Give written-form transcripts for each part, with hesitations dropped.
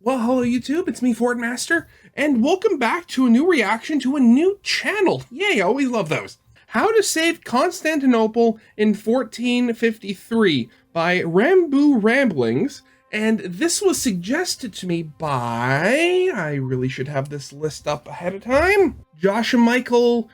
Well, hello YouTube, it's me, Fordmaster, and welcome back to a new reaction to a new channel. Yay, I always love those. How to Save Constantinople in 1453 by Romaboo Ramblings, and this was suggested to me by, I really should have this list up ahead of time, Joshua Michael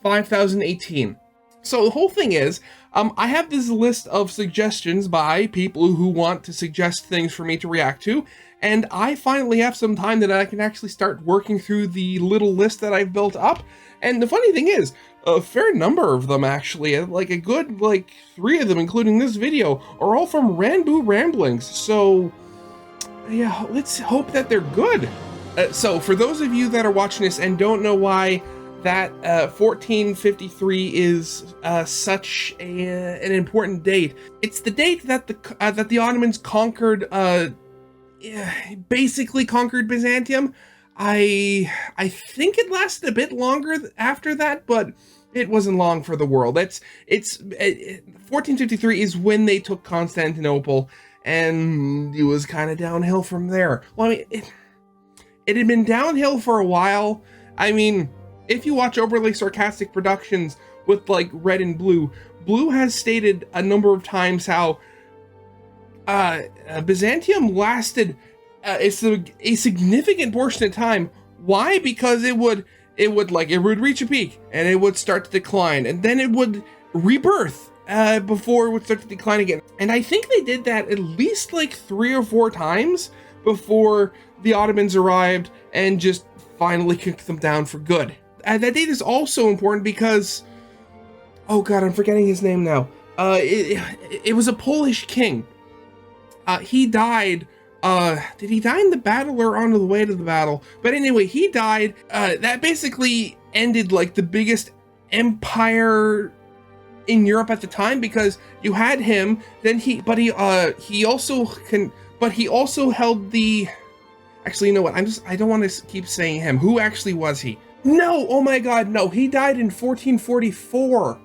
5018. So the whole thing is, I have this list of suggestions by people who want to suggest things for me to react to, and I finally have some time that I can actually start working through the little list that I've built up. And the funny thing is, a fair number of them actually, like a good 3 of them, including this video, are all from Romaboo Ramblings. So yeah, let's hope that they're good. So for those of you that are watching this and don't know why that 1453 is such an important date, it's the date that the Ottomans conquered, basically conquered Byzantium. I think it lasted a bit longer after that, but it wasn't long for the world. 1453 is when they took Constantinople, and it was kind of downhill from there. Well, I mean, it had been downhill for a while. I mean, if you watch Overly Sarcastic Productions with Red and Blue, Blue has stated a number of times how Byzantium lasted a significant portion of time. Why? Because it would reach a peak and it would start to decline, and then it would rebirth before it would start to decline again. And I think they did that at least 3 or 4 times before the Ottomans arrived and just finally kicked them down for good. That date is also important because, oh god, I'm forgetting his name now. It was a Polish king. He died, did he die in the battle or on the way to the battle? But anyway, he died. That basically ended the biggest empire in Europe at the time, because you had him, then he also held the, actually, you know what, I don't want to keep saying him. Who actually was he? No, oh my god, no, he died in 1444.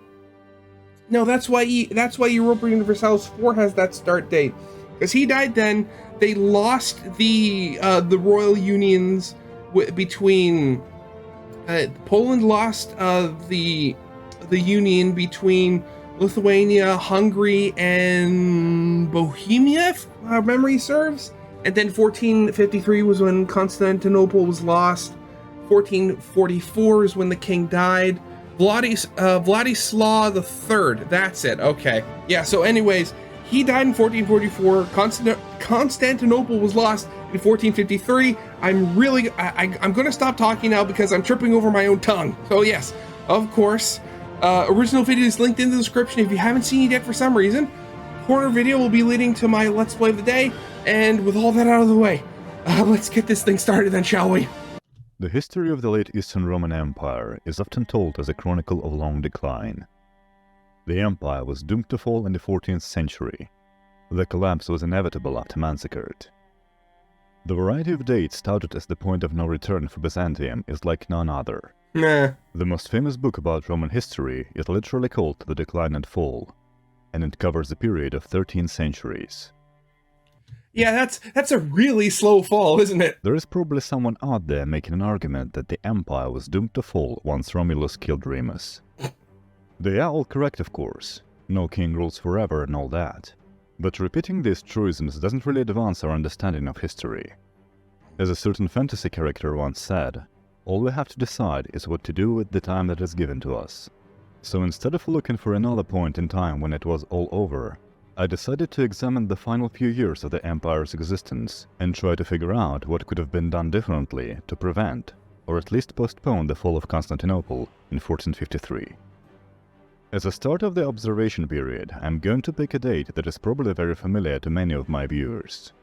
No, that's why Europa Universalis 4 has that start date. Because he died then. They lost the royal unions between Poland lost the union between Lithuania, Hungary, and Bohemia, if memory serves. And then 1453 was when Constantinople was lost. 1444 is when the king died. Vladislav III, that's it, okay. Yeah, so anyways, he died in 1444, Constantinople was lost in 1453. I'm gonna stop talking now because I'm tripping over my own tongue. So yes, of course, original video is linked in the description if you haven't seen it yet for some reason. Corner video will be leading to my Let's Play of the day, and with all that out of the way, let's get this thing started then, shall we? The history of the late Eastern Roman Empire is often told as a chronicle of long decline. The empire was doomed to fall in the 14th century. The collapse was inevitable after massacred. The variety of dates touted as the point of no return for Byzantium is like none other. Nah. The most famous book about Roman history is literally called The Decline and Fall, and it covers a period of 13 centuries. Yeah, that's a really slow fall, isn't it? There is probably someone out there making an argument that the empire was doomed to fall once Romulus killed Remus. They are all correct, of course. No king rules forever and all that. But repeating these truisms doesn't really advance our understanding of history. As a certain fantasy character once said, all we have to decide is what to do with the time that is given to us. So instead of looking for another point in time when it was all over, I decided to examine the final few years of the empire's existence and try to figure out what could have been done differently to prevent, or at least postpone, the fall of Constantinople in 1453. As a start of the observation period, I'm going to pick a date that is probably very familiar to many of my viewers.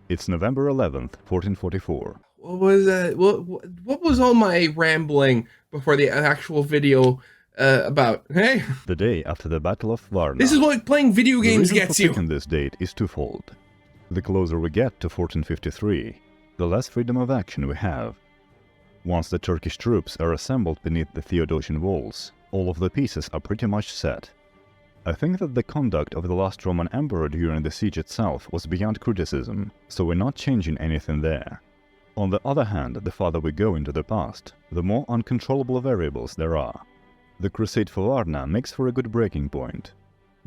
It's November 11th, 1444. What was what was all my rambling before the actual video about? Hey? The day after the Battle of Varna. This is what playing video games gets you. The reason for picking this date is twofold. The closer we get to 1453, the less freedom of action we have. Once the Turkish troops are assembled beneath the Theodosian walls, all of the pieces are pretty much set. I think that the conduct of the last Roman emperor during the siege itself was beyond criticism, so we're not changing anything there. On the other hand, the farther we go into the past, the more uncontrollable variables there are. The crusade for Varna makes for a good breaking point.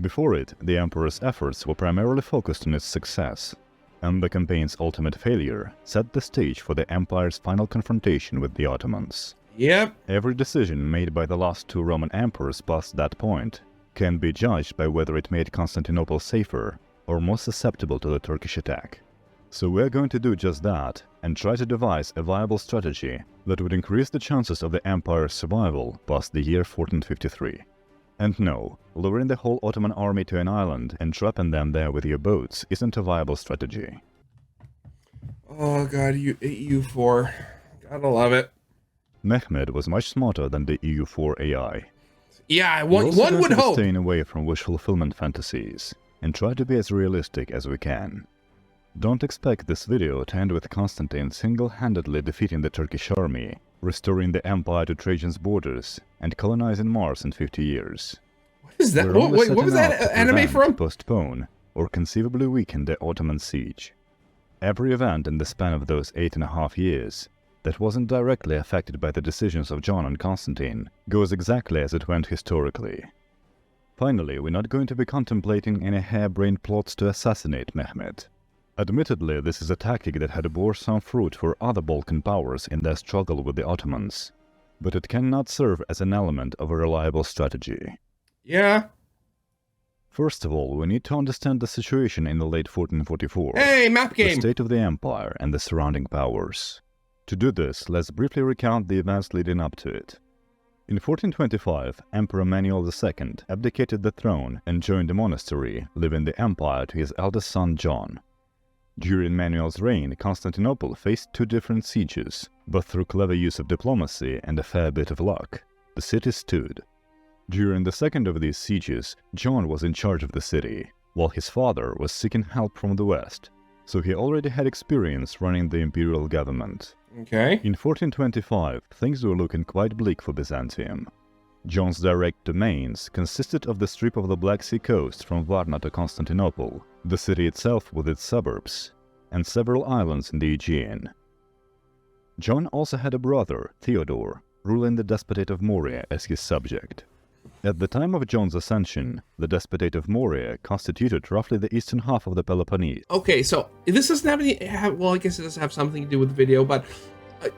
Before it, the emperor's efforts were primarily focused on its success, and the campaign's ultimate failure set the stage for the empire's final confrontation with the Ottomans. Yep. Every decision made by the last two Roman emperors past that point can be judged by whether it made Constantinople safer or more susceptible to the Turkish attack. So we're going to do just that, and try to devise a viable strategy that would increase the chances of the empire's survival past the year 1453. And no, luring the whole Ottoman army to an island and trapping them there with your boats isn't a viable strategy. Oh god, EU4. Gotta love it. Mehmed was much smarter than the EU4 AI. Yeah, We're also one going would to be hope. staying away from wish fulfillment fantasies, and try to be as realistic as we can. Don't expect this video to end with Constantine single-handedly defeating the Turkish army, restoring the empire to Trajan's borders, and colonizing Mars in 50 years. What is that? We're only Wait, what was setting that out to anime prevent, from? postpone, or conceivably weaken the Ottoman siege. Every event in the span of those 8.5 years that wasn't directly affected by the decisions of John and Constantine goes exactly as it went historically. Finally, we're not going to be contemplating any harebrained plots to assassinate Mehmed. Admittedly, this is a tactic that had bore some fruit for other Balkan powers in their struggle with the Ottomans, but it cannot serve as an element of a reliable strategy. Yeah. First of all, we need to understand the situation in the late 1444, Hey, map the game. state of the empire and the surrounding powers. To do this, let's briefly recount the events leading up to it. In 1425, Emperor Manuel II abdicated the throne and joined a monastery, leaving the empire to his eldest son John. During Manuel's reign, Constantinople faced two different sieges, but through clever use of diplomacy and a fair bit of luck, the city stood. During the second of these sieges, John was in charge of the city, while his father was seeking help from the west, so he already had experience running the imperial government. Okay. In 1425, things were looking quite bleak for Byzantium. John's direct domains consisted of the strip of the Black Sea coast from Varna to Constantinople, the city itself with its suburbs, and several islands in the Aegean. John also had a brother, Theodore, ruling the Despotate of Morea as his subject. At the time of John's ascension, the Despotate of Morea constituted roughly the eastern half of the Peloponnese. Okay, so this doesn't have any. Well, I guess it does have something to do with the video, but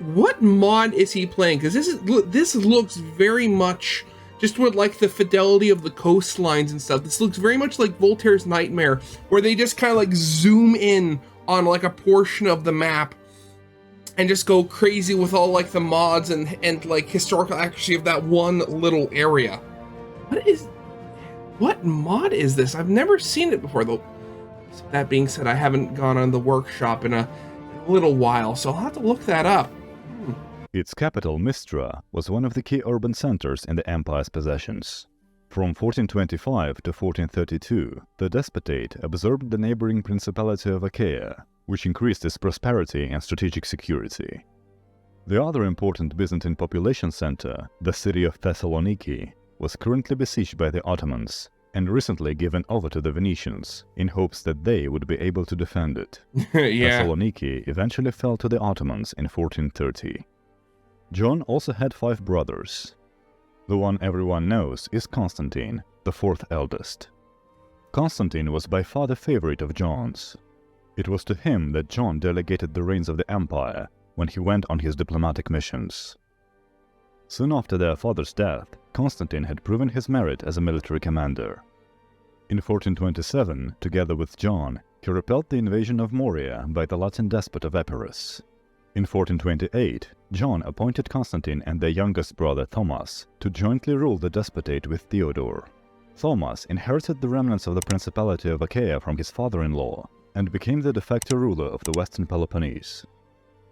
what mod is he playing? Because this looks very much just with like the fidelity of the coastlines and stuff. This looks very much like Voltaire's Nightmare, where they just kind of like zoom in on like a portion of the map and just go crazy with all like the mods and like historical accuracy of that one little area. What mod is this? I've never seen it before, though. That being said, I haven't gone on the workshop in a little while, so I'll have to look that up. Its capital, Mistra, was one of the key urban centers in the empire's possessions. From 1425 to 1432, the despotate absorbed the neighboring principality of Achaia, which increased its prosperity and strategic security. The other important Byzantine population center, the city of Thessaloniki, was currently besieged by the Ottomans and recently given over to the Venetians in hopes that they would be able to defend it. Yeah. Thessaloniki eventually fell to the Ottomans in 1430. John also had 5 brothers. The one everyone knows is Constantine, the 4th eldest. Constantine was by far the favorite of John's. It was to him that John delegated the reins of the empire when he went on his diplomatic missions. Soon after their father's death, Constantine had proven his merit as a military commander. In 1427, together with John, he repelled the invasion of Morea by the Latin despot of Epirus. In 1428, John appointed Constantine and their youngest brother Thomas to jointly rule the despotate with Theodore. Thomas inherited the remnants of the Principality of Achaia from his father-in-law and became the de facto ruler of the Western Peloponnese.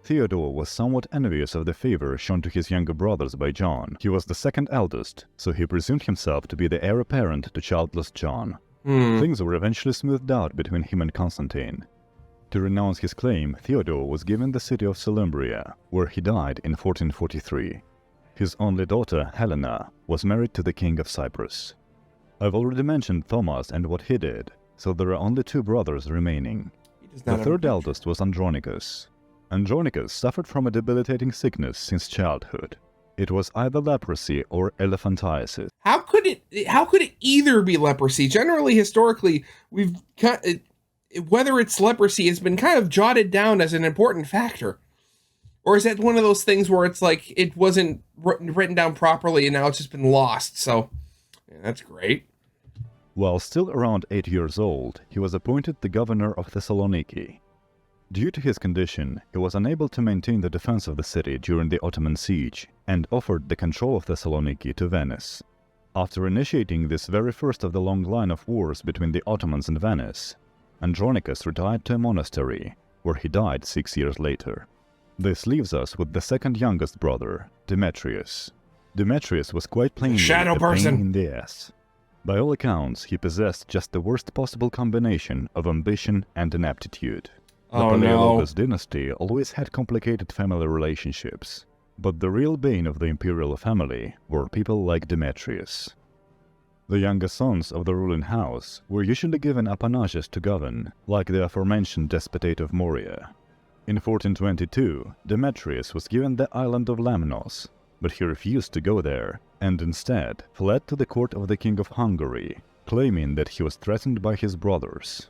Theodore was somewhat envious of the favor shown to his younger brothers by John. He was the second eldest, so he presumed himself to be the heir apparent to childless John. Things were eventually smoothed out between him and Constantine. To renounce his claim, Theodore was given the city of Solumbria, where he died in 1443. His only daughter, Helena, was married to the king of Cyprus. I've already mentioned Thomas and what he did, so there are only 2 brothers remaining. He does The not have a third picture. eldest was Andronicus. Andronicus suffered from a debilitating sickness since childhood. It was either leprosy or elephantiasis. How could it either be leprosy? Generally, historically, we've whether it's leprosy has been kind of jotted down as an important factor. Or is that one of those things where it's like it wasn't written down properly and now it's just been lost? So, yeah, that's great. While still around 8 years old, he was appointed the governor of Thessaloniki. Due to his condition, he was unable to maintain the defense of the city during the Ottoman siege and offered the control of Thessaloniki to Venice. After initiating this very first of the long line of wars between the Ottomans and Venice, Andronicus retired to a monastery, where he died 6 years later. This leaves us with the second youngest brother, Demetrius. Demetrius was quite plainly Shadow a person. pain in the ass. By all accounts, he possessed just the worst possible combination of ambition and ineptitude. The Oh no. Palaeologus dynasty always had complicated family relationships, but the real bane of the imperial family were people like Demetrius. The younger sons of the ruling house were usually given appanages to govern, like the aforementioned Despotate of Morea. In 1422, Demetrius was given the island of Lemnos, but he refused to go there, and instead fled to the court of the King of Hungary, claiming that he was threatened by his brothers.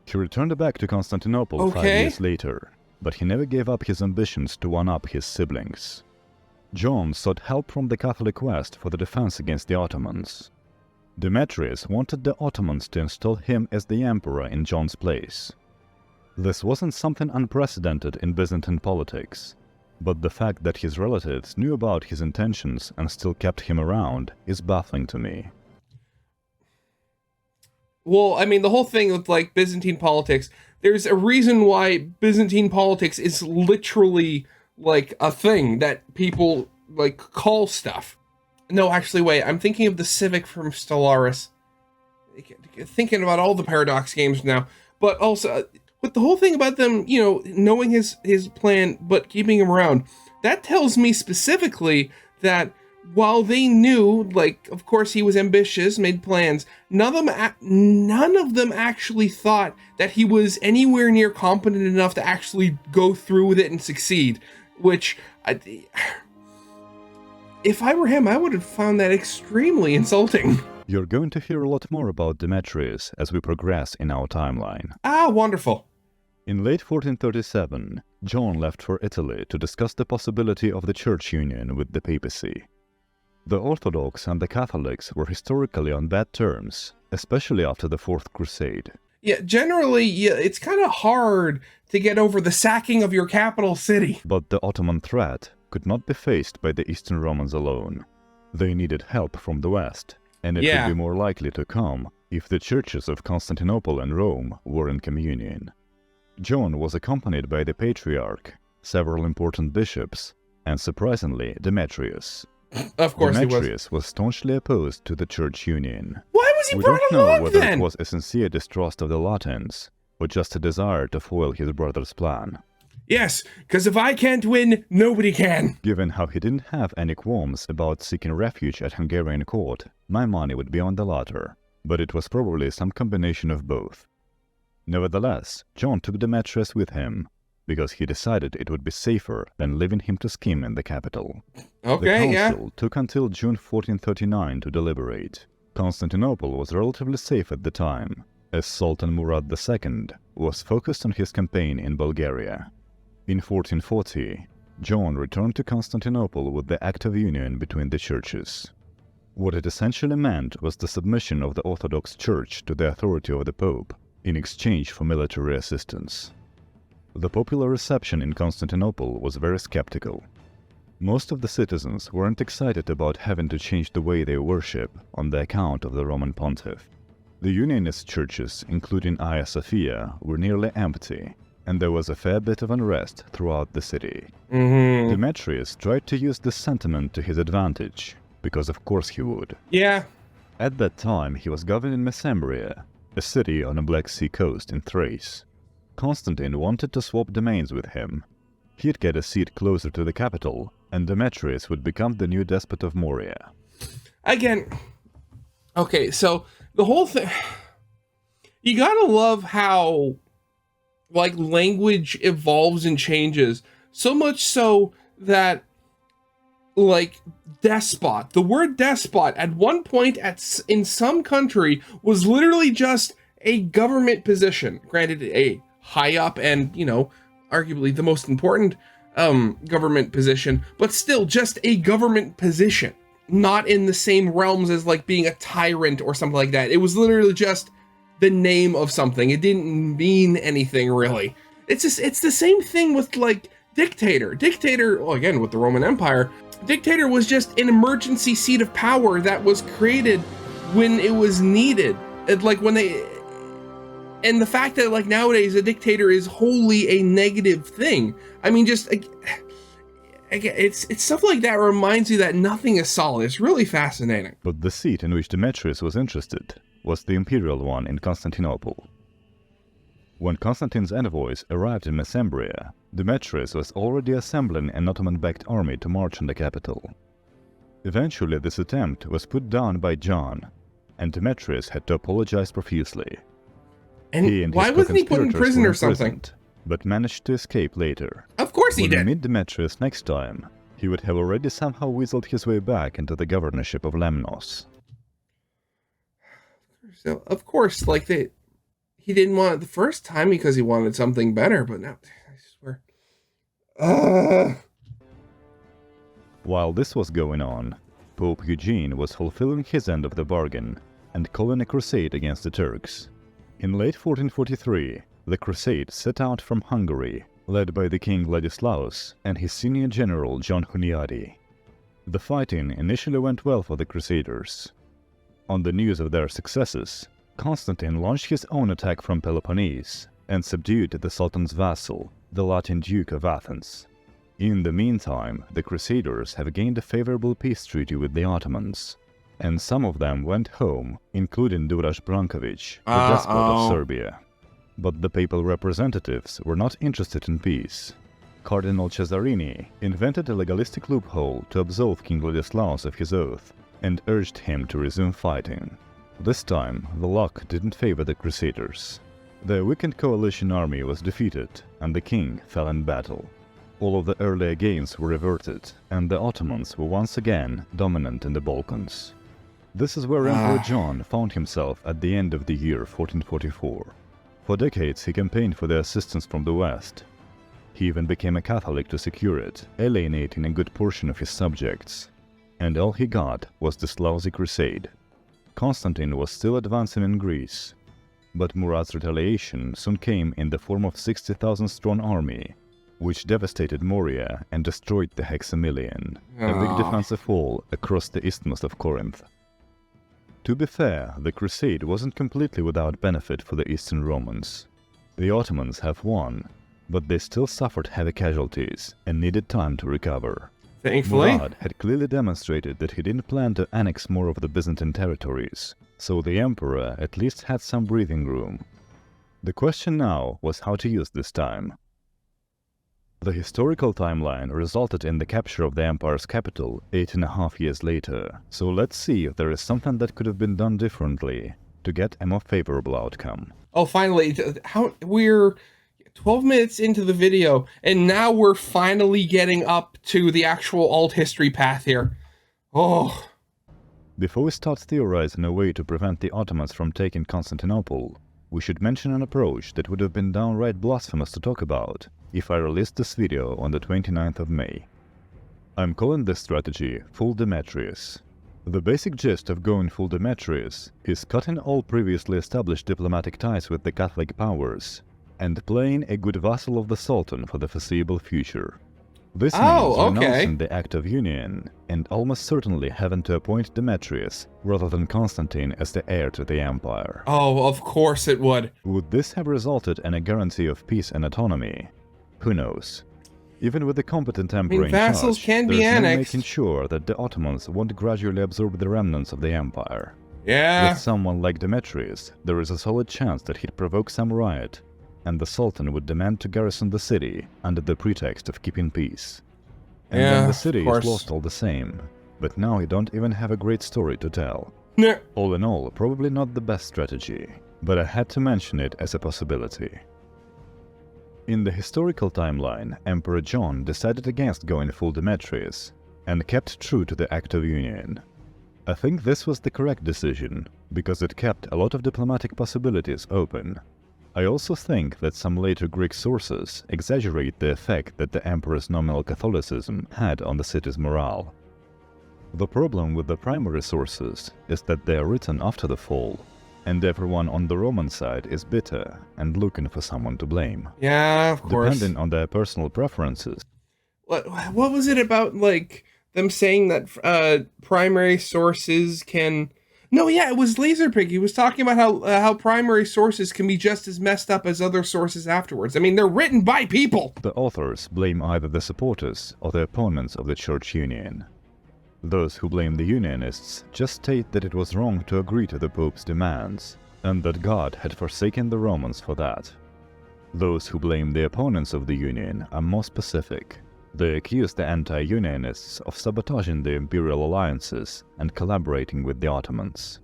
He returned back to Constantinople 5 years later, but he never gave up his ambitions to one-up his siblings. John sought help from the Catholic West for the defense against the Ottomans. Demetrius wanted the Ottomans to install him as the emperor in John's place. This wasn't something unprecedented in Byzantine politics, but the fact that his relatives knew about his intentions and still kept him around is baffling to me. Well, I mean, the whole thing with like Byzantine politics, there's a reason why Byzantine politics is literally like a thing that people like call stuff. No, actually, wait, I'm thinking of the Civic from Stellaris. Thinking about all the Paradox games now, but also with the whole thing about them, you know, knowing his plan but keeping him around, that tells me specifically that while they knew, like, of course he was ambitious, made plans, none of them actually thought that he was anywhere near competent enough to actually go through with it and succeed, which, if I were him, I would have found that extremely insulting. You're going to hear a lot more about Demetrius as we progress in our timeline. Ah, wonderful. In late 1437, John left for Italy to discuss the possibility of the church union with the papacy. The Orthodox and the Catholics were historically on bad terms, especially after the Fourth Crusade. Yeah, generally, yeah, it's kind of hard to get over the sacking of your capital city. But the Ottoman threat could not be faced by the Eastern Romans alone. They needed help from the West, and it would be more likely to come if the churches of Constantinople and Rome were in communion. John was accompanied by the Patriarch, several important bishops, and surprisingly, Demetrius. Of course Demetrius was staunchly opposed to the church union. Why was he We brought don't know along whether then? it was a sincere distrust of the Latins, or just a desire to foil his brother's plan. Yes, because if I can't win, nobody can. Given how he didn't have any qualms about seeking refuge at Hungarian court, my money would be on the latter, but it was probably some combination of both. Nevertheless, John took Demetrius with him, because he decided it would be safer than leaving him to scheme in the capital. Okay, the council took until June 1439 to deliberate. Constantinople was relatively safe at the time, as Sultan Murad II was focused on his campaign in Bulgaria. In 1440, John returned to Constantinople with the Act of Union between the churches. What it essentially meant was the submission of the Orthodox Church to the authority of the Pope in exchange for military assistance. The popular reception in Constantinople was very skeptical. Most of the citizens weren't excited about having to change the way they worship on the account of the Roman Pontiff. The Unionist churches, including Hagia Sophia, were nearly empty, and there was a fair bit of unrest throughout the city. Demetrius tried to use this sentiment to his advantage, because of course he would. Yeah. At that time, he was governing Mesembria, a city on a Black Sea coast in Thrace. Constantine wanted to swap domains with him. He'd get a seat closer to the capital, and Demetrius would become the new despot of Morea. Again, Okay, so the whole thing, you gotta love how like language evolves and changes so much so that like despot, the word despot at one point in some country was literally just a government position, granted a high up and arguably the most important government position, but still just a government position, not in the same realms as like being a tyrant or something like that. It was literally just the name of something. It didn't mean anything really. It's the same thing with like dictator, well, again with the Roman Empire. Dictator was just an emergency seat of power that was created when it was needed. And the fact that like nowadays a dictator is wholly a negative thing. I mean, just it's stuff like that reminds you that nothing is solid. It's really fascinating. But the seat in which Demetrius was interested was the imperial one in Constantinople. When Constantine's envoys arrived in Mesembria, Demetrius was already assembling an Ottoman-backed army to march on the capital. Eventually this attempt was put down by John, and Demetrius had to apologize profusely. And why wasn't he put in prison or something? But managed to escape later. Of course he did. When we meet Demetrius next time, he would have already somehow weaseled his way back into the governorship of Lemnos. So, of course, like he didn't want it the first time because he wanted something better, but now, I swear. While this was going on, Pope Eugene was fulfilling his end of the bargain and calling a crusade against the Turks. In late 1443, the crusade set out from Hungary, led by the king Ladislaus and his senior general John Hunyadi. The fighting initially went well for the crusaders. On the news of their successes, Constantine launched his own attack from Peloponnese and subdued the Sultan's vassal, the Latin Duke of Athens. In the meantime, the Crusaders have gained a favorable peace treaty with the Ottomans, and some of them went home, including Duraž Branković, the despot of Serbia. But the papal representatives were not interested in peace. Cardinal Cesarini invented a legalistic loophole to absolve King Ladislaus of his oath and urged him to resume fighting. This time, the luck didn't favor the Crusaders. The weakened coalition army was defeated, and the king fell in battle. All of the earlier gains were reverted, and the Ottomans were once again dominant in the Balkans. This is where Emperor John found himself at the end of the year 1444. For decades he campaigned for the assistance from the West. He even became a Catholic to secure it, alienating a good portion of his subjects. And all he got was this lousy crusade. Constantine was still advancing in Greece, but Murad's retaliation soon came in the form of 60,000-strong army, which devastated Morea and destroyed the Hexamilion, a big defensive wall across the isthmus of Corinth. To be fair, the crusade wasn't completely without benefit for the Eastern Romans. The Ottomans have won, but they still suffered heavy casualties and needed time to recover. Thankfully, Murad had clearly demonstrated that he didn't plan to annex more of the Byzantine territories, so the emperor at least had some breathing room. The question now was how to use this time. The historical timeline resulted in the capture of the empire's capital 8.5 years later, so let's see if there is something that could have been done differently to get a more favorable outcome. Oh, finally, we're 12 minutes into the video, and now we're finally getting up to the actual alt history path here. Oh. Before we start theorizing a way to prevent the Ottomans from taking Constantinople, we should mention an approach that would have been downright blasphemous to talk about if I released this video on the 29th of May. I'm calling this strategy Full Demetrius. The basic gist of going full Demetrius is cutting all previously established diplomatic ties with the Catholic powers and playing a good vassal of the Sultan for the foreseeable future. This means renouncing the Act of Union and almost certainly having to appoint Demetrius rather than Constantine as the heir to the empire. Oh, of course it would. Would this have resulted in a guarantee of peace and autonomy? Who knows? Even with the competent emperor in vassals charge, can be there's no annexed. making sure that the Ottomans won't gradually absorb the remnants of the empire. Yeah. With someone like Demetrius, there is a solid chance that he'd provoke some riot, and the Sultan would demand to garrison the city under the pretext of keeping peace. And then the city is lost all the same, but now you don't even have a great story to tell. Nah. All in all, probably not the best strategy, but I had to mention it as a possibility. In the historical timeline, Emperor John decided against going full Demetrius, and kept true to the Act of Union. I think this was the correct decision, because it kept a lot of diplomatic possibilities open. I also think that some later Greek sources exaggerate the effect that the emperor's nominal Catholicism had on the city's morale. The problem with the primary sources is that they are written after the fall, and everyone on the Roman side is bitter and looking for someone to blame. Yeah, of course. Depending on their personal preferences. What was it about, like, them saying that primary sources can... No, yeah, it was Laserpig. He was talking about how primary sources can be just as messed up as other sources afterwards. I mean, they're written by people. The authors blame either the supporters or the opponents of the Church Union. Those who blame the Unionists just state that it was wrong to agree to the Pope's demands, and that God had forsaken the Romans for that. Those who blame the opponents of the Union are more specific. They accuse the anti-Unionists of sabotaging the imperial alliances and collaborating with the Ottomans.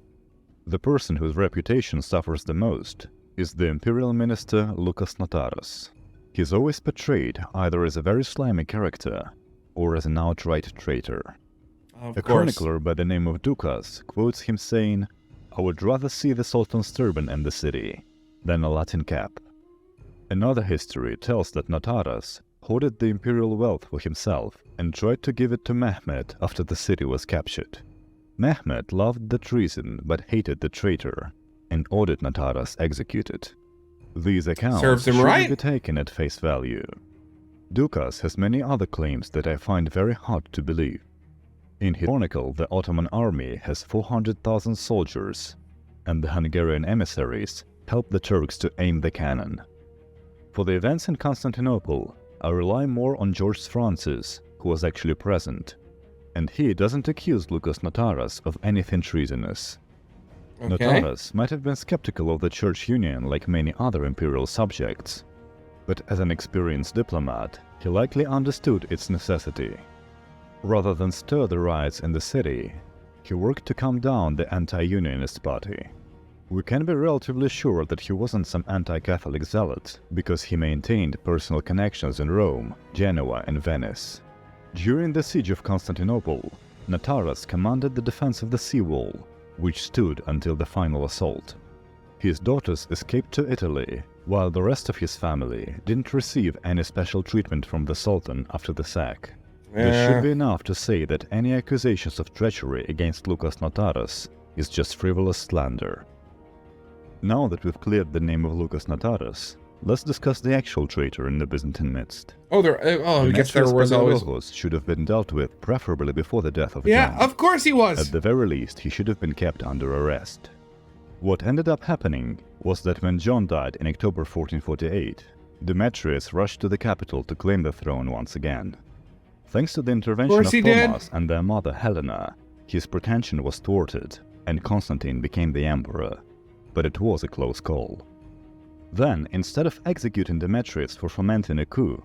The person whose reputation suffers the most is the imperial minister Lucas Notaras. He's always portrayed either as a very slimy character or as an outright traitor. A chronicler by the name of Ducas quotes him saying, "I would rather see the Sultan's turban in the city than a Latin cap." Another history tells that Notaras hoarded the imperial wealth for himself and tried to give it to Mehmed after the city was captured. Mehmed loved the treason but hated the traitor and ordered Notaras executed. These accounts should be taken at face value. Ducas has many other claims that I find very hard to believe. In his chronicle, the Ottoman army has 400,000 soldiers, and the Hungarian emissaries help the Turks to aim the cannon. For the events in Constantinople, I rely more on George Francis, who was actually present, and he doesn't accuse Lucas Notaras of anything treasonous. Okay. Notaras might have been skeptical of the Church Union like many other imperial subjects, but as an experienced diplomat, he likely understood its necessity. Rather than stir the riots in the city, he worked to calm down the anti-Unionist party. We can be relatively sure that he wasn't some anti-Catholic zealot, because he maintained personal connections in Rome, Genoa and Venice. During the siege of Constantinople, Notaras commanded the defense of the seawall, which stood until the final assault. His daughters escaped to Italy, while the rest of his family didn't receive any special treatment from the Sultan after the sack. This should be enough to say that any accusations of treachery against Lucas Notaras is just frivolous slander. Now that we've cleared the name of Lucas Notaras, let's discuss the actual traitor in the Byzantine midst. I guess there was always... should have been dealt with, preferably before the death of John. Yeah, of course he was! At the very least, he should have been kept under arrest. What ended up happening was that when John died in October 1448, Demetrius rushed to the capital to claim the throne once again. Thanks to the intervention of Thomas and their mother Helena, his pretension was thwarted, and Constantine became the emperor. But it was a close call. Then, instead of executing Demetrius for fomenting a coup,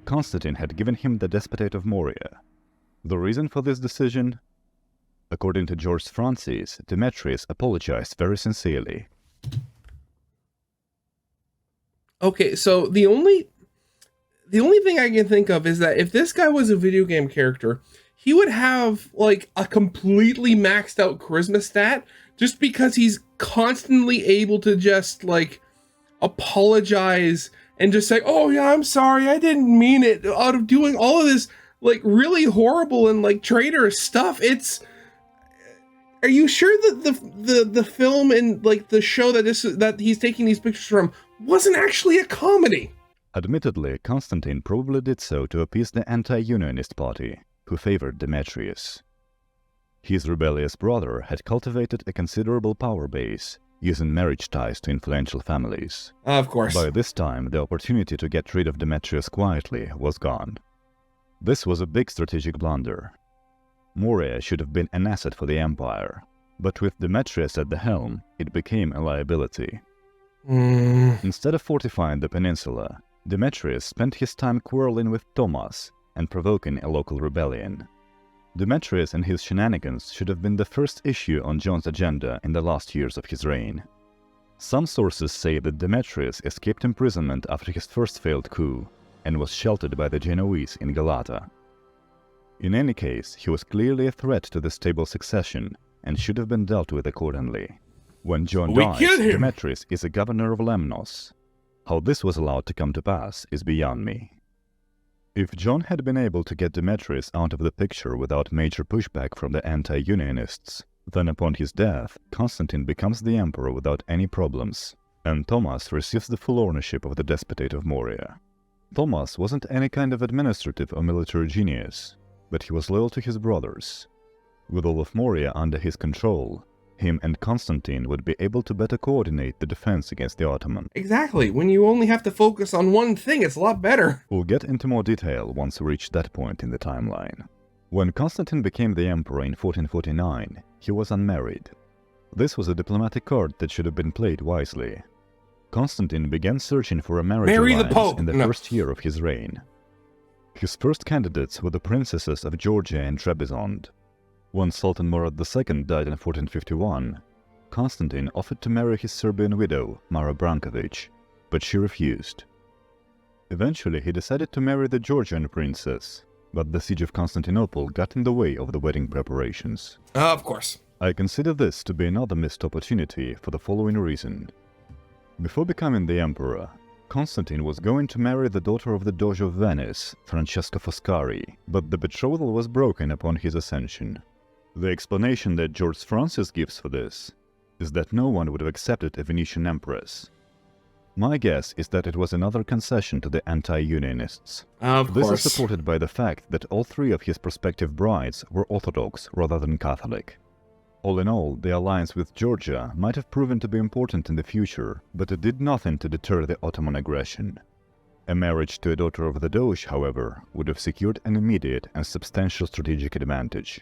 Constantine had given him the Despotate of Moria. The reason for this decision? According to George Francis, Demetrius apologized very sincerely. Okay, so the only thing I can think of is that if this guy was a video game character, he would have, like, a completely maxed out charisma stat just because he's constantly able to just, like, apologize and just say, "Oh yeah, I'm sorry, I didn't mean it," out of doing all of this, like, really horrible and, like, traitorous stuff. Are you sure that the film and, like, the show that he's taking these pictures from wasn't actually a comedy? Admittedly, Constantine probably did so to appease the anti-Unionist party, who favored Demetrius. His rebellious brother had cultivated a considerable power base, using marriage ties to influential families. Of course. By this time, the opportunity to get rid of Demetrius quietly was gone. This was a big strategic blunder. Moria should have been an asset for the empire, but with Demetrius at the helm, it became a liability. Instead of fortifying the peninsula, Demetrius spent his time quarreling with Thomas and provoking a local rebellion. Demetrius and his shenanigans should have been the first issue on John's agenda in the last years of his reign. Some sources say that Demetrius escaped imprisonment after his first failed coup and was sheltered by the Genoese in Galata. In any case, he was clearly a threat to the stable succession and should have been dealt with accordingly. When John dies, Demetrius is a governor of Lemnos. How this was allowed to come to pass is beyond me. If John had been able to get Demetrius out of the picture without major pushback from the anti-Unionists, then upon his death, Constantine becomes the emperor without any problems, and Thomas receives the full ownership of the Despotate of Moria. Thomas wasn't any kind of administrative or military genius, but he was loyal to his brothers. With all of Moria under his control, him and Constantine would be able to better coordinate the defense against the Ottoman. Exactly. When you only have to focus on one thing, it's a lot better. We'll get into more detail once we reach that point in the timeline. When Constantine became the emperor in 1449, he was unmarried. This was a diplomatic card that should have been played wisely. Constantine began searching for a marriage alliance in the first year of his reign. His first candidates were the princesses of Georgia and Trebizond. When Sultan Murad II died in 1451, Constantine offered to marry his Serbian widow, Mara Branković, but she refused. Eventually, he decided to marry the Georgian princess, but the siege of Constantinople got in the way of the wedding preparations. Of course. I consider this to be another missed opportunity for the following reason. Before becoming the emperor, Constantine was going to marry the daughter of the Doge of Venice, Francesca Foscari, but the betrothal was broken upon his ascension. The explanation that George Francis gives for this is that no one would have accepted a Venetian empress. My guess is that it was another concession to the anti-Unionists. Of this course. is supported by the fact that all three of his prospective brides were Orthodox rather than Catholic. All in all, the alliance with Georgia might have proven to be important in the future, but it did nothing to deter the Ottoman aggression. A marriage to a daughter of the Doge, however, would have secured an immediate and substantial strategic advantage.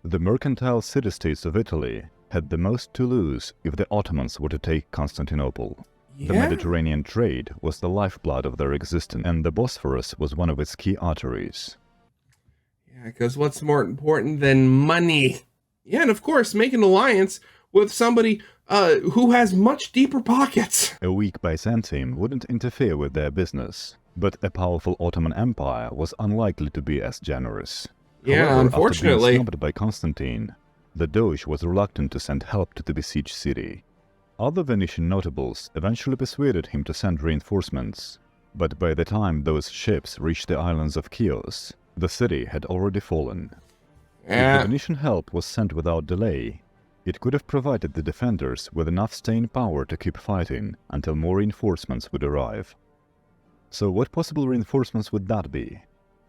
The mercantile city-states of Italy had the most to lose if the Ottomans were to take Constantinople. Yeah? The Mediterranean trade was the lifeblood of their existence, and the Bosphorus was one of its key arteries. Yeah, because what's more important than money? Yeah, and of course, make an alliance with somebody who has much deeper pockets. A weak Byzantium wouldn't interfere with their business, but a powerful Ottoman Empire was unlikely to be as generous. Yeah, However, unfortunately. after being snubbed by Constantine, the Doge was reluctant to send help to the besieged city. Other Venetian notables eventually persuaded him to send reinforcements, but by the time those ships reached the islands of Chios, the city had already fallen. If the Venetian help was sent without delay, it could have provided the defenders with enough staying power to keep fighting until more reinforcements would arrive. So what possible reinforcements would that be?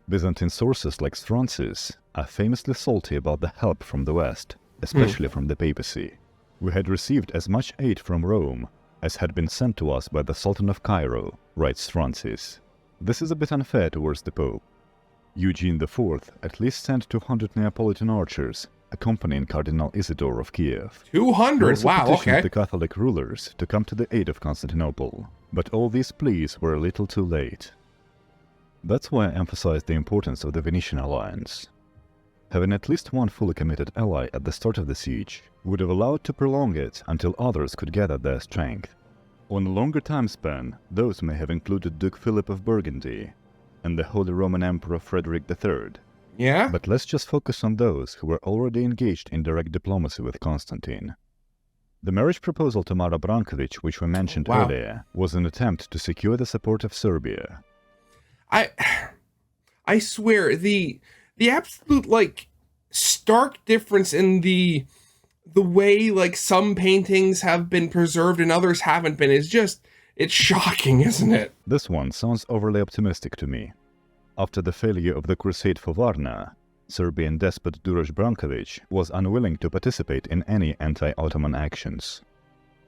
Byzantine sources like Francis are famously salty about the help from the West, especially from the papacy. We had received as much aid from Rome as had been sent to us by the Sultan of Cairo, writes Francis. This is a bit unfair towards the Pope. Eugene IV at least sent 200 Neapolitan archers, accompanying Cardinal Isidore of Kiev. 200? Wow, petitioned okay. the Catholic rulers to come to the aid of Constantinople, but all these pleas were a little too late. That's why I emphasize the importance of the Venetian alliance. Having at least one fully committed ally at the start of the siege would have allowed to prolong it until others could gather their strength. On a longer time span, those may have included Duke Philip of Burgundy and the Holy Roman Emperor Frederick III. Yeah? But let's just focus on those who were already engaged in direct diplomacy with Constantine. The marriage proposal to Mara Branković, which we mentioned earlier, was an attempt to secure the support of Serbia. I swear, the absolute, like, stark difference in the way, like, some paintings have been preserved and others haven't been is just, it's shocking, isn't it? This one sounds overly optimistic to me. After the failure of the crusade for Varna, Serbian despot Đurić Branković was unwilling to participate in any anti-Ottoman actions.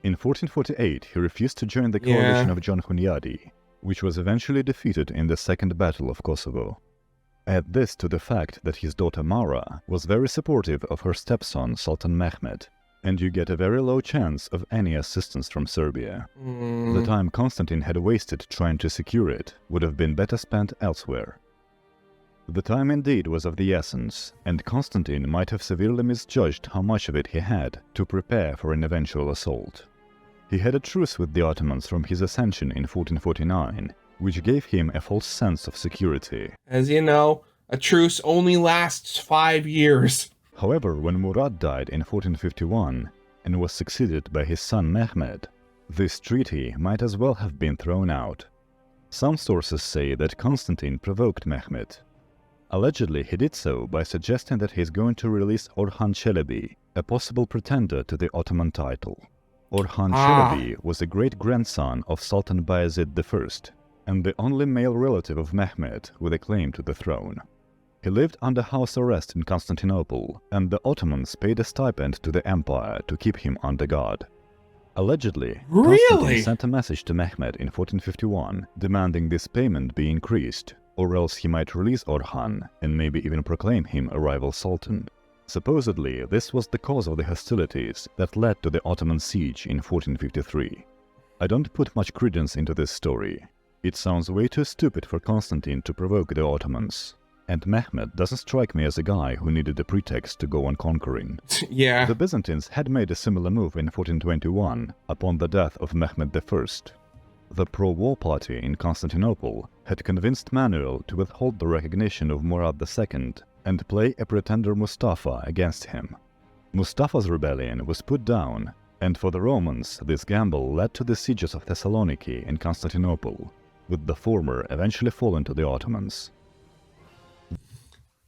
In 1448, he refused to join the coalition of John Hunyadi, which was eventually defeated in the Second Battle of Kosovo. Add this to the fact that his daughter Mara was very supportive of her stepson Sultan Mehmed, and you get a very low chance of any assistance from Serbia. The time Constantine had wasted trying to secure it would have been better spent elsewhere. The time indeed was of the essence, and Constantine might have severely misjudged how much of it he had to prepare for an eventual assault. He had a truce with the Ottomans from his ascension in 1449, which gave him a false sense of security. As you know, a truce only lasts 5 years. However, when Murad died in 1451 and was succeeded by his son Mehmed, this treaty might as well have been thrown out. Some sources say that Constantine provoked Mehmed. Allegedly, he did so by suggesting that he is going to release Orhan Çelebi, a possible pretender to the Ottoman title. Orhan Çelebi was a great-grandson of Sultan Bayezid I, and the only male relative of Mehmed with a claim to the throne. He lived under house arrest in Constantinople, and the Ottomans paid a stipend to the empire to keep him under guard. Allegedly, Constantine sent a message to Mehmed in 1451 demanding this payment be increased, or else he might release Orhan and maybe even proclaim him a rival sultan. Supposedly, this was the cause of the hostilities that led to the Ottoman siege in 1453. I don't put much credence into this story. It sounds way too stupid for Constantine to provoke the Ottomans. And Mehmed doesn't strike me as a guy who needed a pretext to go on conquering. Yeah. The Byzantines had made a similar move in 1421 upon the death of Mehmed I. The pro-war party in Constantinople had convinced Manuel to withhold the recognition of Murad II and play a pretender Mustafa against him. Mustafa's rebellion was put down, and for the Romans this gamble led to the sieges of Thessaloniki and Constantinople, with the former eventually falling to the Ottomans.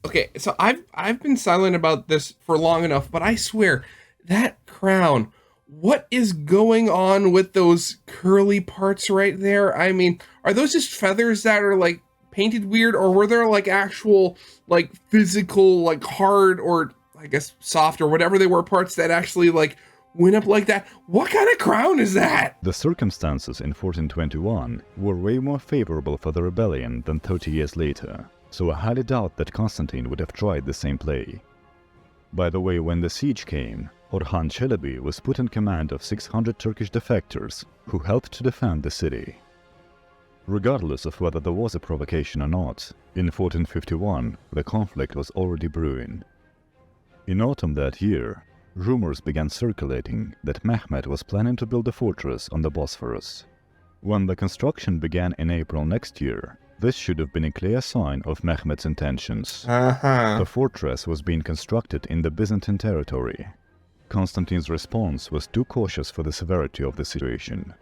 Okay, so I've been silent about this for long enough, but I swear, that crown, what is going on with those curly parts right there? I mean, are those just feathers that are like painted weird, or were there like actual like physical like hard or I guess soft or whatever they were parts that actually like went up like that? What kind of crown is that? The circumstances in 1421 were way more favorable for the rebellion than 30 years later, so I highly doubt that Constantine would have tried the same play. By the way, when the siege came, Orhan Çelebi was put in command of 600 Turkish defectors who helped to defend the city. Regardless of whether there was a provocation or not, in 1451 the conflict was already brewing. In autumn that year, rumors began circulating that Mehmed was planning to build a fortress on the Bosphorus. When the construction began in April next year, this should have been a clear sign of Mehmed's intentions. The fortress was being constructed in the Byzantine territory. Constantine's response was too cautious for the severity of the situation.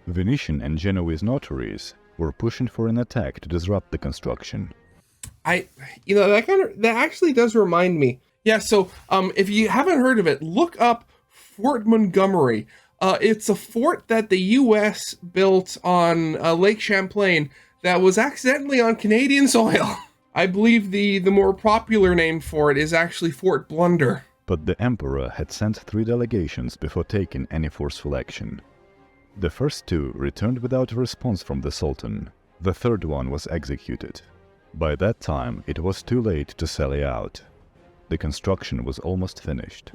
Venetian and Genoese notaries were pushing for an attack to disrupt the construction. That actually does remind me. Yeah, so if you haven't heard of it, look up Fort Montgomery. It's a fort that the U.S. built on Lake Champlain that was accidentally on Canadian soil. I believe the more popular name for it is actually Fort Blunder. But the emperor had sent 3 delegations before taking any forceful action. The first 2 returned without a response from the Sultan. The third one was executed. By that time, it was too late to sally out. The construction was almost finished.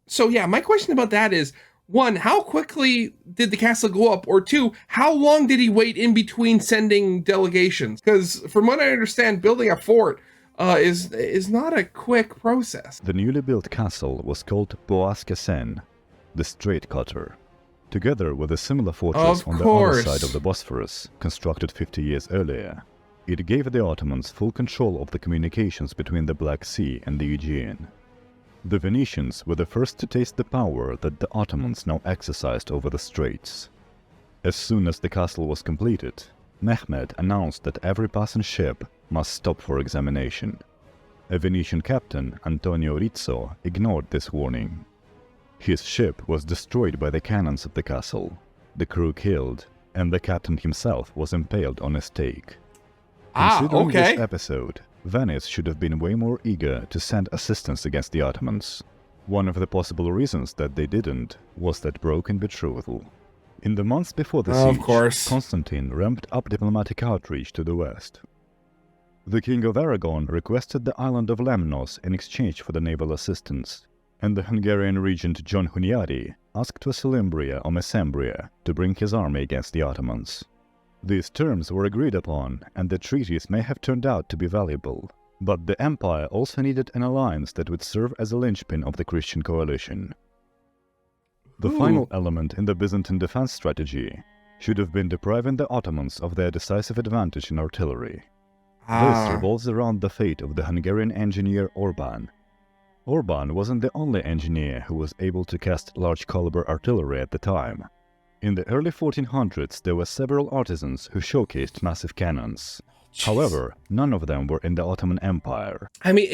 So yeah, my question about that is, 1, how quickly did the castle go up? Or 2, how long did he wait in between sending delegations? Because from what I understand, building a fort is not a quick process. The newly built castle was called Boğaz Kesen, the Strait Cutter. Together with a similar fortress on the other side of the Bosphorus, constructed 50 years earlier, it gave the Ottomans full control of the communications between the Black Sea and the Aegean. The Venetians were the first to taste the power that the Ottomans now exercised over the straits. As soon as the castle was completed, Mehmed announced that every passing ship must stop for examination. A Venetian captain, Antonio Rizzo, ignored this warning. His ship was destroyed by the cannons of the castle, the crew killed, and the captain himself was impaled on a stake. Considering this episode, Venice should have been way more eager to send assistance against the Ottomans. One of the possible reasons that they didn't was that broken betrothal. In the months before the siege, Constantine ramped up diplomatic outreach to the west. The King of Aragon requested the island of Lemnos in exchange for the naval assistance, and the Hungarian regent John Hunyadi asked for Silimbria or Mesembria to bring his army against the Ottomans. These terms were agreed upon, and the treaties may have turned out to be valuable. But the empire also needed an alliance that would serve as a linchpin of the Christian coalition. The final element in the Byzantine defense strategy should have been depriving the Ottomans of their decisive advantage in artillery. This revolves around the fate of the Hungarian engineer Orban. Orban wasn't the only engineer who was able to cast large-caliber artillery at the time. In the early 1400s, there were several artisans who showcased massive cannons. However, none of them were in the Ottoman Empire. I mean,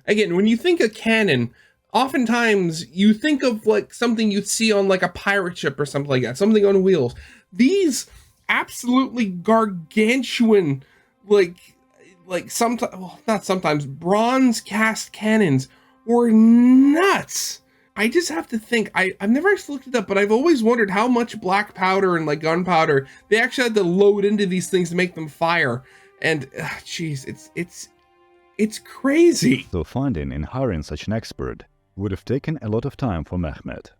again, when you think of cannon, oftentimes you think of like something you'd see on like a pirate ship or something like that, something on wheels. These absolutely gargantuan, not sometimes, bronze cast cannons were nuts. I just have to think, I've never actually looked it up, but I've always wondered how much black powder and like gunpowder they actually had to load into these things to make them fire. And geez, it's crazy. So finding and hiring such an expert would have taken a lot of time for Mehmed.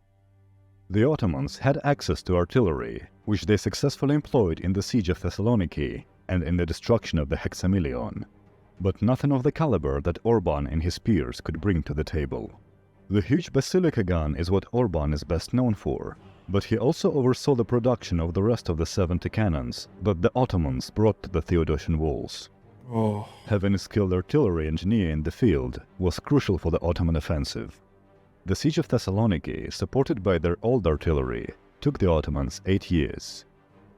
The Ottomans had access to artillery, which they successfully employed in the siege of Thessaloniki and in the destruction of the Hexamilion, but nothing of the caliber that Orban and his peers could bring to the table. The huge basilica gun is what Orban is best known for, but he also oversaw the production of the rest of the 70 cannons that the Ottomans brought to the Theodosian walls. Having a skilled artillery engineer in the field was crucial for the Ottoman offensive. The siege of Thessaloniki, supported by their old artillery, took the Ottomans 8 years.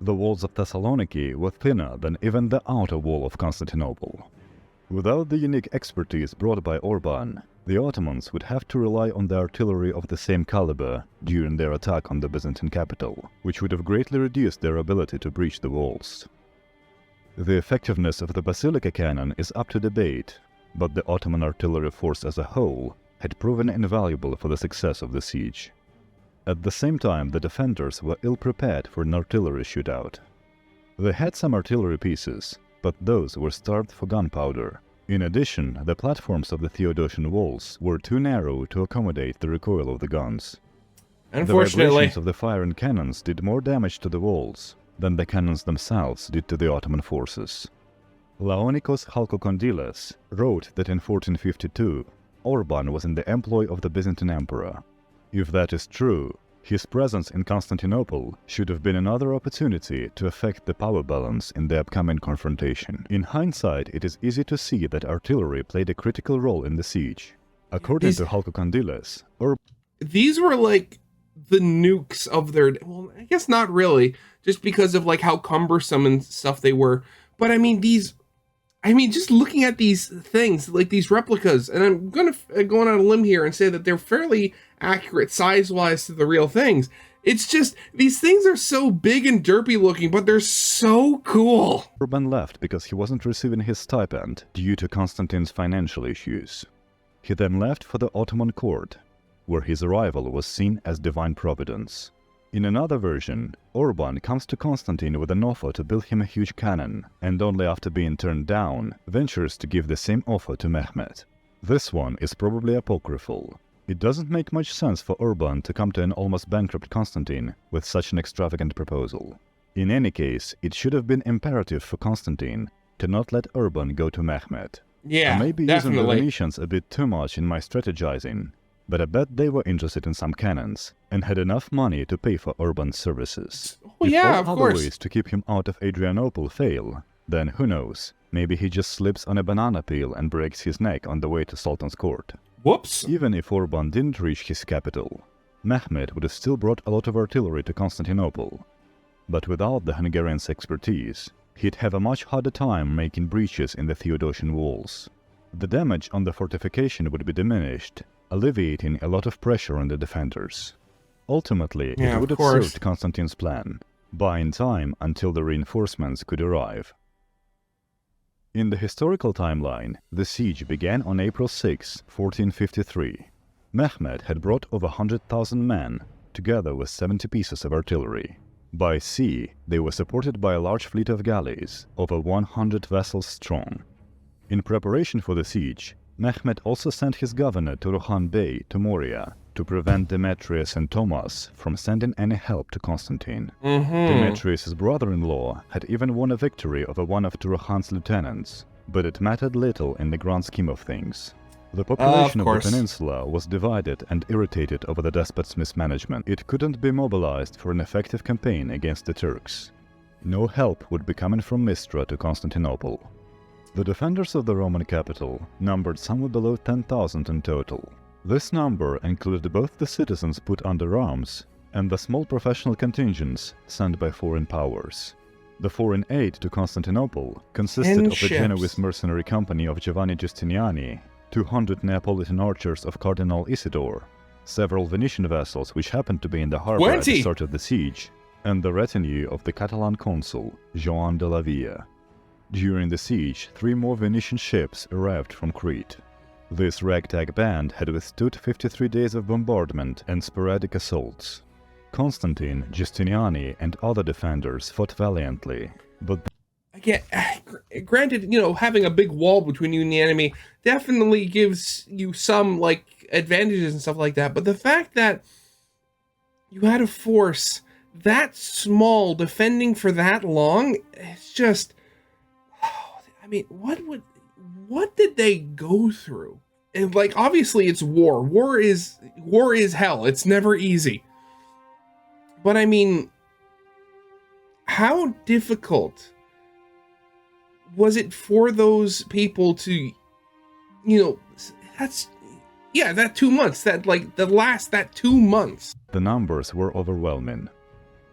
The walls of Thessaloniki were thinner than even the outer wall of Constantinople. Without the unique expertise brought by Orban, the Ottomans would have to rely on the artillery of the same caliber during their attack on the Byzantine capital, which would have greatly reduced their ability to breach the walls. The effectiveness of the basilica cannon is up to debate, but the Ottoman artillery force as a whole had proven invaluable for the success of the siege. At the same time, the defenders were ill-prepared for an artillery shootout. They had some artillery pieces, but those were starved for gunpowder. In addition, the platforms of the Theodosian walls were too narrow to accommodate the recoil of the guns. Unfortunately, the vibrations of the firing cannons did more damage to the walls than the cannons themselves did to the Ottoman forces. Laonikos Chalkokondyles wrote that in 1452, Orban was in the employ of the Byzantine emperor. If that is true, his presence in Constantinople should have been another opportunity to affect the power balance in the upcoming confrontation. In hindsight, it is easy to see that artillery played a critical role in the siege. According to Chalkokondyles, these were like the nukes of their, well, I guess not really, just because of like how cumbersome and stuff they were. But I mean, just looking at these things, like these replicas, and I'm going to go on a limb here and say that they're fairly accurate size-wise to the real things. It's just, these things are so big and derpy looking, but they're so cool. Orban left because he wasn't receiving his stipend due to Constantine's financial issues. He then left for the Ottoman court, where his arrival was seen as divine providence. In another version, Orban comes to Constantine with an offer to build him a huge cannon, and only after being turned down, ventures to give the same offer to Mehmed. This one is probably apocryphal. It doesn't make much sense for Orban to come to an almost bankrupt Constantine with such an extravagant proposal. In any case, it should have been imperative for Constantine to not let Urban go to Mehmed. Yeah, I may be definitely using the Venetians a bit too much in my strategizing, but I bet they were interested in some cannons and had enough money to pay for Urban's services. Oh yeah, if of all course. other ways to keep him out of Adrianople fail, then who knows, maybe he just slips on a banana peel and breaks his neck on the way to Sultan's court. Whoops. Even if Orban didn't reach his capital, Mehmed would have still brought a lot of artillery to Constantinople. But without the Hungarians' expertise, he'd have a much harder time making breaches in the Theodosian walls. The damage on the fortification would be diminished, alleviating a lot of pressure on the defenders. Ultimately, it would have served Constantine's plan, buying time until the reinforcements could arrive. In the historical timeline, the siege began on April 6, 1453. Mehmed had brought over 100,000 men, together with 70 pieces of artillery. By sea, they were supported by a large fleet of galleys, over 100 vessels strong. In preparation for the siege, Mehmed also sent his governor Turhan Bey to Moria to prevent Demetrius and Thomas from sending any help to Constantine. Demetrius' brother-in-law had even won a victory over one of Turhan's lieutenants, but it mattered little in the grand scheme of things. The population of the course. peninsula was divided and irritated over the despot's mismanagement. It couldn't be mobilized for an effective campaign against the Turks. No help would be coming from Mistra to Constantinople. The defenders of the Roman capital numbered somewhere below 10,000 in total. This number included both the citizens put under arms and the small professional contingents sent by foreign powers. The foreign aid to Constantinople consisted of the ships. Genoese mercenary company of Giovanni Giustiniani, 200 Neapolitan archers of Cardinal Isidore, several Venetian vessels which happened to be in the harbor at the start of the siege, and the retinue of the Catalan consul, Joan de la Villa. During the siege, 3 more Venetian ships arrived from Crete. This ragtag band had withstood 53 days of bombardment and sporadic assaults. Constantine, Giustiniani, and other defenders fought valiantly, but Again, granted, having a big wall between you and the enemy definitely gives you some, advantages and stuff like that, but the fact that you had a force that small defending for that long, it's just... I mean, what did they go through? And obviously it's war. War is hell. It's never easy. But I mean, how difficult was it for those people to, that 2 months, that 2 months. the numbers were overwhelming.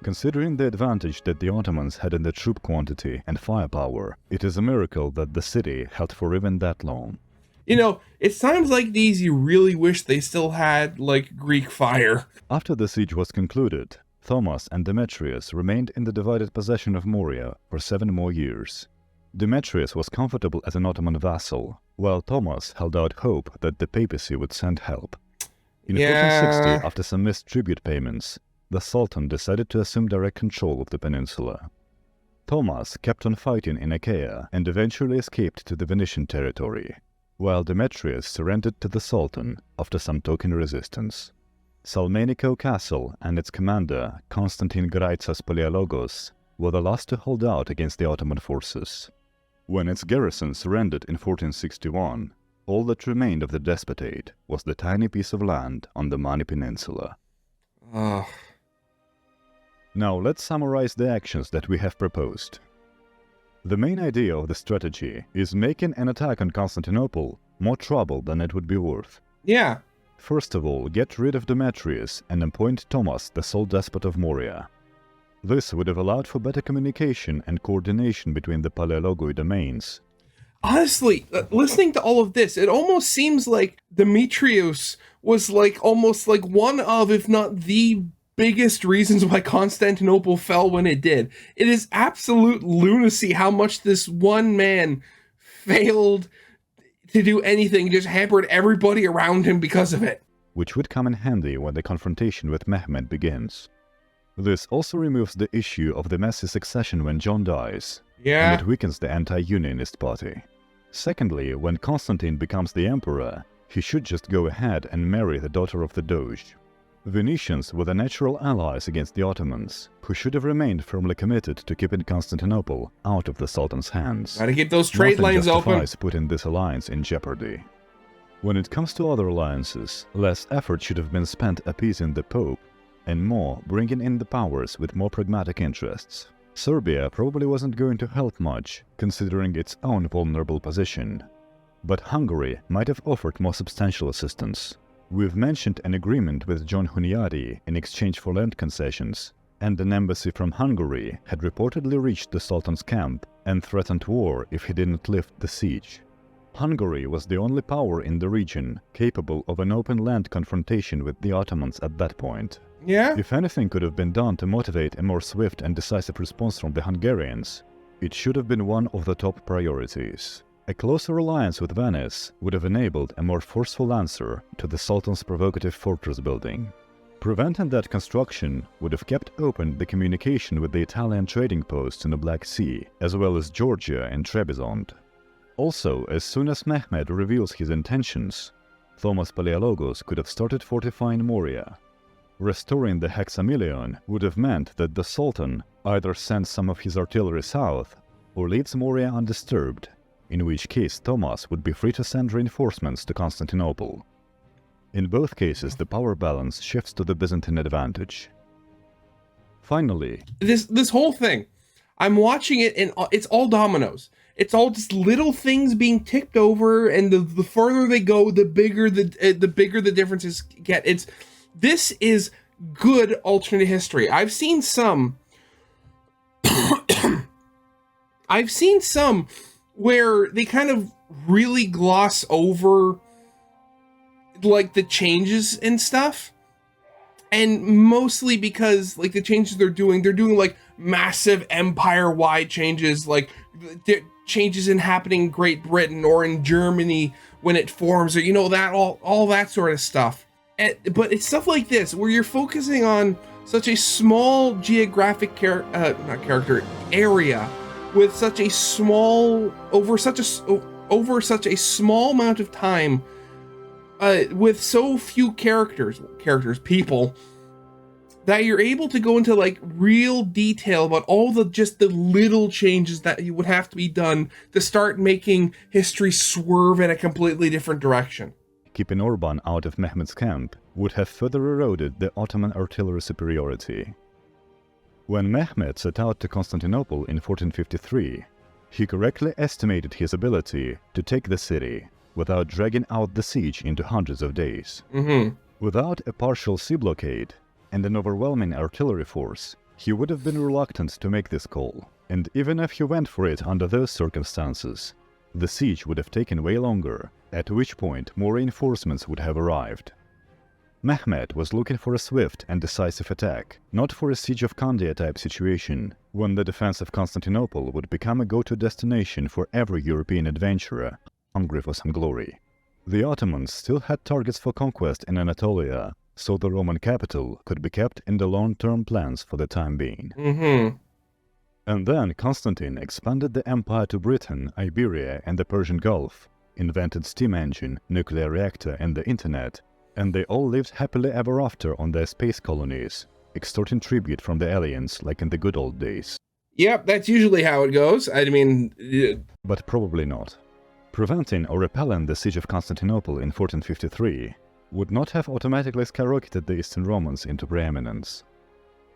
Considering the advantage that the Ottomans had in the troop quantity and firepower, it is a miracle that the city held for even that long. It's times like these you really wish they still had, Greek fire. After the siege was concluded, Thomas and Demetrius remained in the divided possession of Moria for 7 more years. Demetrius was comfortable as an Ottoman vassal, while Thomas held out hope that the papacy would send help. In 1460, after some missed tribute payments, the Sultan decided to assume direct control of the peninsula. Thomas kept on fighting in Achaia and eventually escaped to the Venetian territory, while Demetrius surrendered to the Sultan after some token resistance. Salmeniko Castle and its commander, Constantine Graitzas Palaiologos, were the last to hold out against the Ottoman forces. When its garrison surrendered in 1461, all that remained of the despotate was the tiny piece of land on the Mani Peninsula. Ugh. Now let's summarize the actions that we have proposed. The main idea of the strategy is making an attack on Constantinople more trouble than it would be worth. Yeah. First of all, get rid of Demetrius and appoint Thomas the sole despot of Moria. This would have allowed for better communication and coordination between the Palaiologoi domains. Honestly, listening to all of this, it almost seems like Demetrius was almost one of, if not the biggest reasons why Constantinople fell when it did. It is absolute lunacy how much this one man failed to do anything, just hampered everybody around him because of it. Which would come in handy when the confrontation with Mehmed begins. This also removes the issue of the messy succession when John dies, Yeah. and it weakens the anti-unionist party. Secondly, when Constantine becomes the emperor, he should just go ahead and marry the daughter of the Doge. Venetians were the natural allies against the Ottomans, who should have remained firmly committed to keeping Constantinople out of the Sultan's hands. Gotta keep those trade Nothing lanes open. justifies putting this alliance in jeopardy. When it comes to other alliances, less effort should have been spent appeasing the Pope, and more bringing in the powers with more pragmatic interests. Serbia probably wasn't going to help much, considering its own vulnerable position. But Hungary might have offered more substantial assistance. We've mentioned an agreement with John Hunyadi in exchange for land concessions, and an embassy from Hungary had reportedly reached the Sultan's camp and threatened war if he didn't lift the siege. Hungary was the only power in the region capable of an open land confrontation with the Ottomans at that point. Yeah. If anything could have been done to motivate a more swift and decisive response from the Hungarians, it should have been one of the top priorities. A closer alliance with Venice would have enabled a more forceful answer to the Sultan's provocative fortress building. Preventing that construction would have kept open the communication with the Italian trading posts in the Black Sea, as well as Georgia and Trebizond. Also, as soon as Mehmed reveals his intentions, Thomas Palaiologos could have started fortifying Moria. Restoring the Hexamillion would have meant that the Sultan either sends some of his artillery south or leaves Moria undisturbed, in which case Thomas would be free to send reinforcements to Constantinople. In both cases, the power balance shifts to the Byzantine advantage. Finally, this whole thing, I'm watching it and it's all dominoes. It's all just little things being tipped over, and the further they go, the bigger the differences get. This is good alternate history. I've seen some where they kind of really gloss over like the changes and stuff, and mostly because like the changes they're doing like massive empire-wide changes, like changes in happening in Great Britain or in Germany when it forms, or that all that sort of stuff. But it's stuff like this where you're focusing on such a small geographic area with such a small over such a small amount of time, with so few people, that you're able to go into like real detail about all the little changes that would have to be done to start making history swerve in a completely different direction. Keeping Orban out of Mehmed's camp would have further eroded the Ottoman artillery superiority. When Mehmed set out to Constantinople in 1453, he correctly estimated his ability to take the city without dragging out the siege into hundreds of days. Without a partial sea blockade and an overwhelming artillery force, he would have been reluctant to make this call, and even if he went for it under those circumstances, the siege would have taken way longer, at which point more reinforcements would have arrived. Mehmed was looking for a swift and decisive attack, not for a siege of Candia-type situation, when the defense of Constantinople would become a go-to destination for every European adventurer hungry for some glory. The Ottomans still had targets for conquest in Anatolia, so the Roman capital could be kept in the long-term plans for the time being. And then Constantine expanded the empire to Britain, Iberia, and the Persian Gulf, invented steam engine, nuclear reactor, and the internet, and they all lived happily ever after on their space colonies, extorting tribute from the aliens like in the good old days. Yep, that's usually how it goes. I mean... But probably not. Preventing or repelling the siege of Constantinople in 1453 would not have automatically skyrocketed the Eastern Romans into preeminence.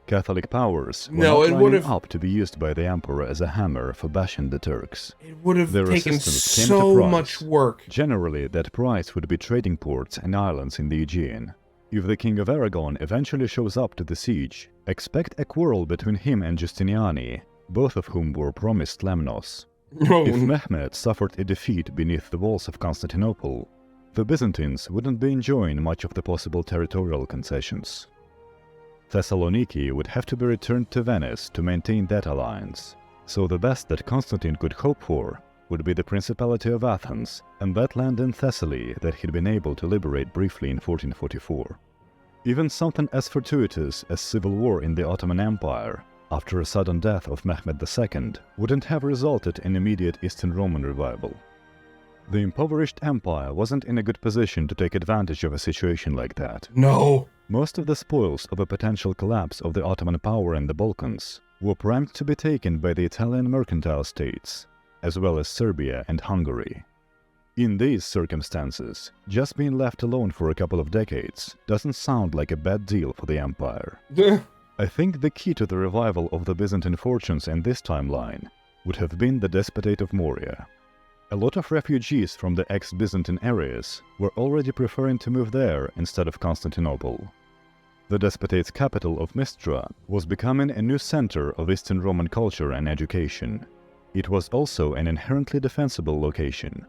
Catholic powers were not lining up to be used by the emperor as a hammer for bashing the Turks. It would have Their taken resistance came so to price. much work. Generally, that price would be trading ports and islands in the Aegean. If the King of Aragon eventually shows up to the siege, expect a quarrel between him and Justiniani, both of whom were promised Lemnos. If Mehmed suffered a defeat beneath the walls of Constantinople, the Byzantines wouldn't be enjoying much of the possible territorial concessions. Thessaloniki would have to be returned to Venice to maintain that alliance, so the best that Constantine could hope for would be the Principality of Athens and that land in Thessaly that he'd been able to liberate briefly in 1444. Even something as fortuitous as civil war in the Ottoman Empire after a sudden death of Mehmed II wouldn't have resulted in immediate Eastern Roman revival. The impoverished empire wasn't in a good position to take advantage of a situation like that. No. Most of the spoils of a potential collapse of the Ottoman power in the Balkans were primed to be taken by the Italian mercantile states, as well as Serbia and Hungary. In these circumstances, just being left alone for a couple of decades doesn't sound like a bad deal for the empire. I think the key to the revival of the Byzantine fortunes in this timeline would have been the Despotate of Morea. A lot of refugees from the ex-Byzantine areas were already preferring to move there instead of Constantinople. The despotate's capital of Mistra was becoming a new center of Eastern Roman culture and education. It was also an inherently defensible location.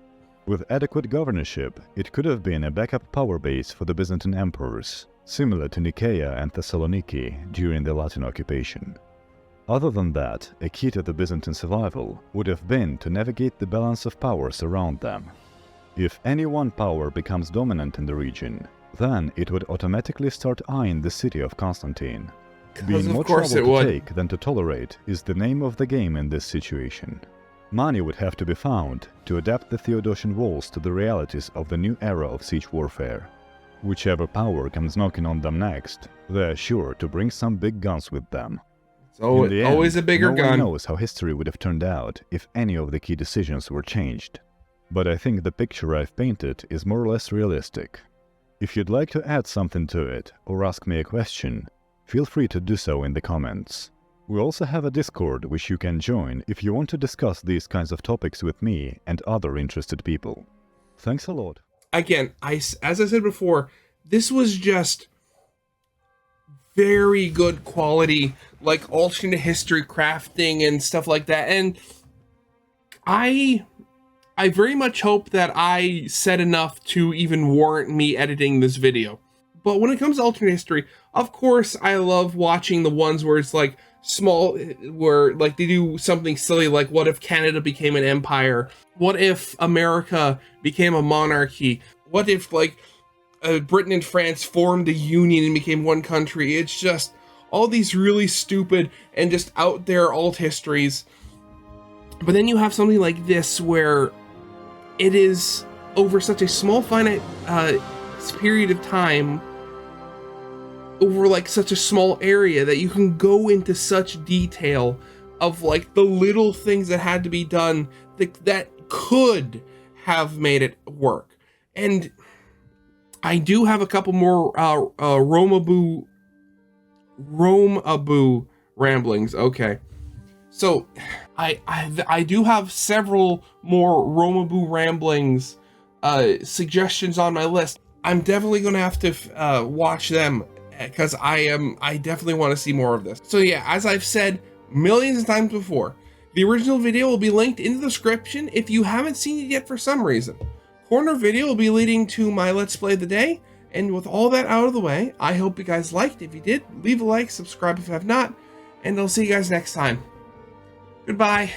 With adequate governorship, it could have been a backup power base for the Byzantine emperors, similar to Nicaea and Thessaloniki during the Latin occupation. Other than that, a key to the Byzantine survival would have been to navigate the balance of powers around them. If any one power becomes dominant in the region, then it would automatically start eyeing the city of Constantine. Being more trouble to take than to tolerate is the name of the game in this situation. Money would have to be found to adapt the Theodosian walls to the realities of the new era of siege warfare. Whichever power comes knocking on them next, they're sure to bring some big guns with them. So In the always end, a bigger no one gun. knows how history would have turned out if any of the key decisions were changed. But I think the picture I've painted is more or less realistic. If you'd like to add something to it or ask me a question, feel free to do so in the comments. We also have a Discord which you can join if you want to discuss these kinds of topics with me and other interested people. Thanks a lot. Again, as I said before, this was just very good quality, like alternate history crafting and stuff like that. And I very much hope that I said enough to even warrant me editing this video. But when it comes to alternate history, of course, I love watching the ones where it's like small, where like they do something silly, like what if Canada became an empire? What if America became a monarchy? What if like Britain and France formed a union and became one country? It's just all these really stupid and just out there alt histories. But then you have something like this where it is over such a small finite period of time, over like such a small area, that you can go into such detail of like the little things that had to be done that could have made it work. And I do have a couple more Romaboo Ramblings. Okay, so I do have several more Romaboo Ramblings suggestions on my list. I'm definitely gonna have to watch them, because I definitely want to see more of this. So yeah, as I've said millions of times before, the original video will be linked in the description if you haven't seen it yet for some reason. Corner video will be leading to my Let's Play of the day. And with all that out of the way, I hope you guys liked. If you did, leave a like, subscribe if you have not, and I'll see you guys next time. Goodbye.